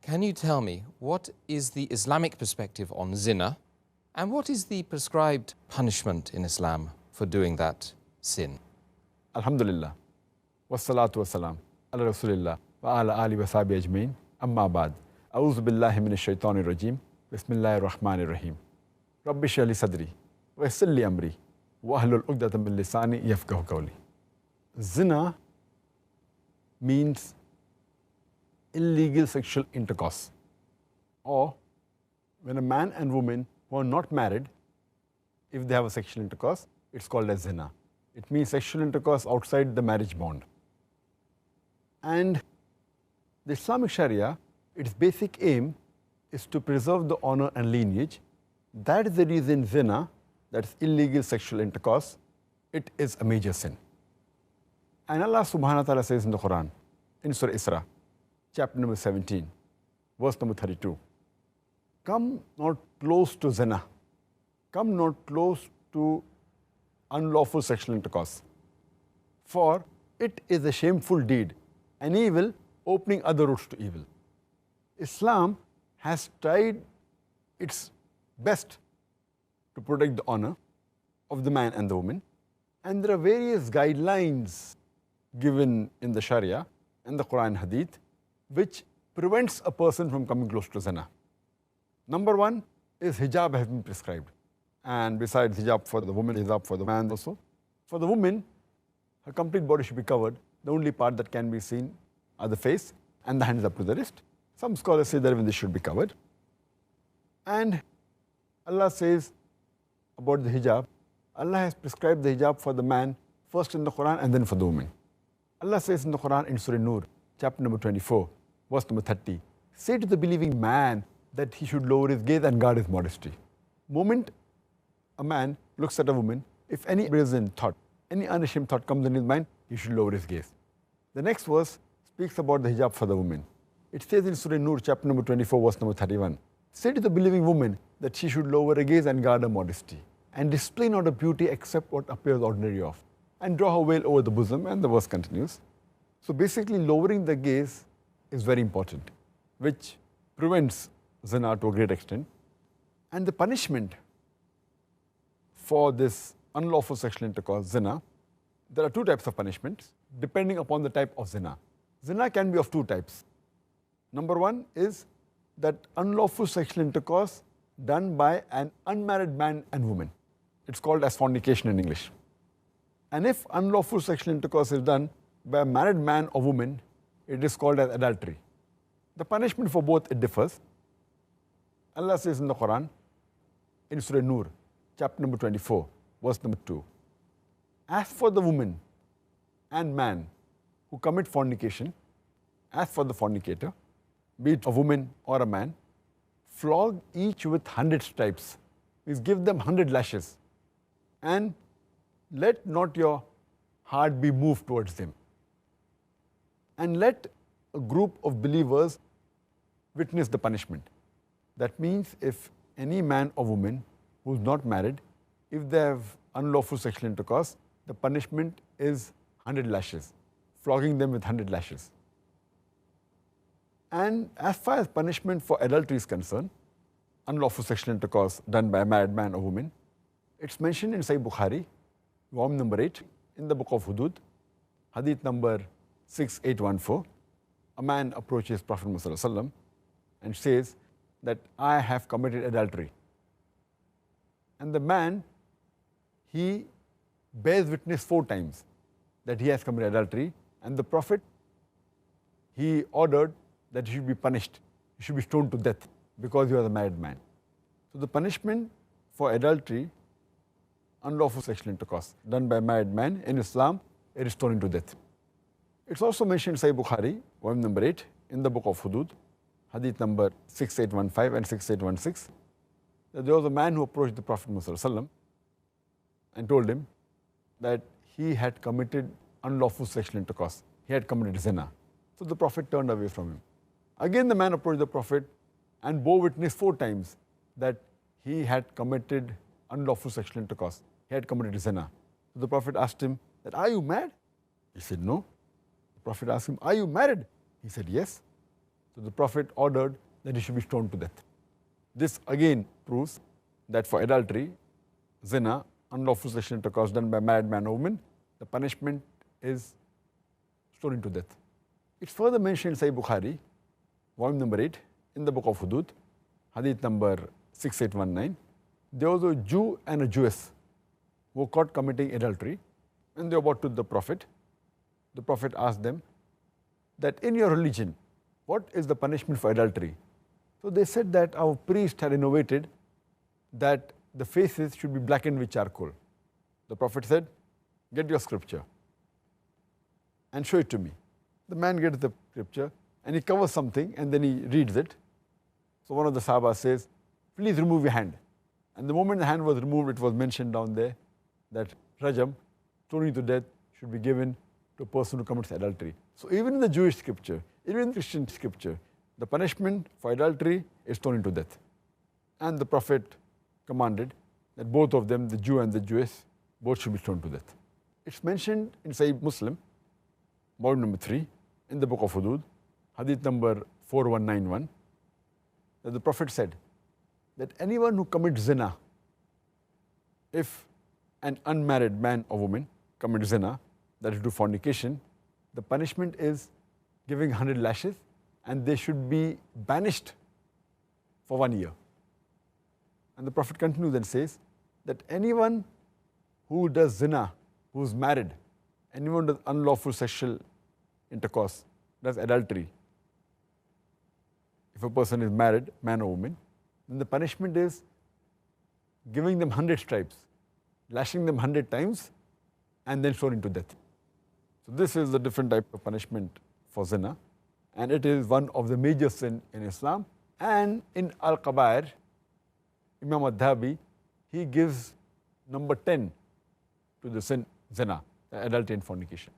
Can you tell me what is the Islamic perspective on zina and what is the prescribed punishment in Islam for doing that sin? Alhamdulillah. Wassalatu wassalam. Ala Rasulillah. Wa ala ali wa sahbihi ajmeen. Amma ba'd. A'udhu billahi minash shaitanir rajim. Bismillahir rahmanir rahim. Rabbi shrah li sadri. Wa yassir li amri. Wa ahlul uqdatan min lisani yafqahu qawli. Zina means illegal sexual intercourse, or when a man and woman who are not married, if they have a sexual intercourse, it's called as zina. It means sexual intercourse outside the marriage bond. And the Islamic Sharia, its basic aim is to preserve the honor and lineage. That is the reason zina, that's illegal sexual intercourse, it is a major sin. And Allah subhanahu wa ta'ala says in the Quran, in Surah Isra, chapter number 17, verse number 32. Come not close to zina. Come not close to unlawful sexual intercourse. For it is a shameful deed, an evil opening other routes to evil. Islam has tried its best to protect the honor of the man and the woman. And there are various guidelines given in the Sharia and the Quran Hadith which prevents a person from coming close to zina. Number one is hijab has been prescribed. And besides hijab for the woman, hijab for the man also. For the woman, her complete body should be covered. The only part that can be seen are the face and the hands up to the wrist. Some scholars say that even this should be covered. And Allah says about the hijab, Allah has prescribed the hijab for the man first in the Quran and then for the woman. Allah says in the Quran in Surah Nur, chapter number 24, verse number 30, say to the believing man that he should lower his gaze and guard his modesty. Moment a man looks at a woman, if any brazen thought, any unashamed thought comes in his mind, he should lower his gaze. The next verse speaks about the hijab for the woman. It says in Surah Nur, chapter number 24, verse number 31, say to the believing woman that she should lower her gaze and guard her modesty, and display not her beauty except what appears ordinary of, and draw her veil over the bosom, and the verse continues. So basically, lowering the gaze is very important, which prevents zina to a great extent. And the punishment for this unlawful sexual intercourse, zina, there are two types of punishments depending upon the type of zina. Zina can be of two types. Number one is that unlawful sexual intercourse done by an unmarried man and woman. It's called as fornication in English. And if unlawful sexual intercourse is done by a married man or woman, it is called as adultery. The punishment for both, it differs. Allah says in the Quran, in Surah Nur, chapter number 24, verse number 2, as for the woman and man who commit fornication, as for the fornicator, be it a woman or a man, flog each with 100 stripes, means give them 100 lashes, and let not your heart be moved towards them. And let a group of believers witness the punishment. That means if any man or woman who is not married, if they have unlawful sexual intercourse, the punishment is 100 lashes, flogging them with 100 lashes. And as far as punishment for adultery is concerned, unlawful sexual intercourse done by a married man or woman, it's mentioned in Sahih Bukhari, volume number 8, in the book of Hudud, hadith number 6814. A man approaches Prophet Muhammad ﷺ and says that I have committed adultery. And the man, he bears witness 4 times that he has committed adultery, and the Prophet, he ordered that he should be punished, he should be stoned to death because he was a married man. So the punishment for adultery, unlawful sexual intercourse done by a married man in Islam, it is stoned to death. It's also mentioned in Sahih Bukhari, volume number 8, in the book of Hudud, hadith number 6815 and 6816, that there was a man who approached the Prophet Muhammad ﷺ and told him that he had committed unlawful sexual intercourse. He had committed zina. So the Prophet turned away from him. Again the man approached the Prophet and bore witness 4 times that he had committed unlawful sexual intercourse. He had committed zina. So the Prophet asked him that, are you mad? He said, no. The Prophet asked him, are you married? He said, yes. So the Prophet ordered that he should be stoned to death. This again proves that for adultery, zina, unlawful sexual intercourse done by a married man or woman, the punishment is stoning to death. It's further mentioned in Sahih Bukhari, volume number 8, in the book of Hudud, hadith number 6819. There was a Jew and a Jewess who were caught committing adultery, and they were brought to the Prophet. The Prophet asked them that in your religion, what is the punishment for adultery? So they said that our priest had innovated that the faces should be blackened with charcoal. The Prophet said, get your scripture and show it to me. The man gets the scripture and he covers something and then he reads it. So one of the Sahaba says, please remove your hand. And the moment the hand was removed, it was mentioned down there that Rajam, stoning to death, should be given to a person who commits adultery. So even in the Jewish scripture, even in the Christian scripture, the punishment for adultery is stoning to death. And the Prophet commanded that both of them, the Jew and the Jewess, both should be stoned to death. It's mentioned in Sahih Muslim, volume number 3, in the book of Hudud, hadith number 4191, that the Prophet said that anyone who commits zina, if an unmarried man or woman commits zina, that is do fornication, the punishment is giving 100 lashes and they should be banished for 1 year. And the Prophet continues and says that anyone who does zina, who is married, anyone who does unlawful sexual intercourse, does adultery, if a person is married, man or woman, then the punishment is giving them 100 stripes, lashing them 100 times, and then stoning to death. So this is the different type of punishment for zina, and it is one of the major sin in Islam. And in Al-Kabair, Imam Al-Dhahabi, he gives number 10 to the sin zina, adultery and fornication.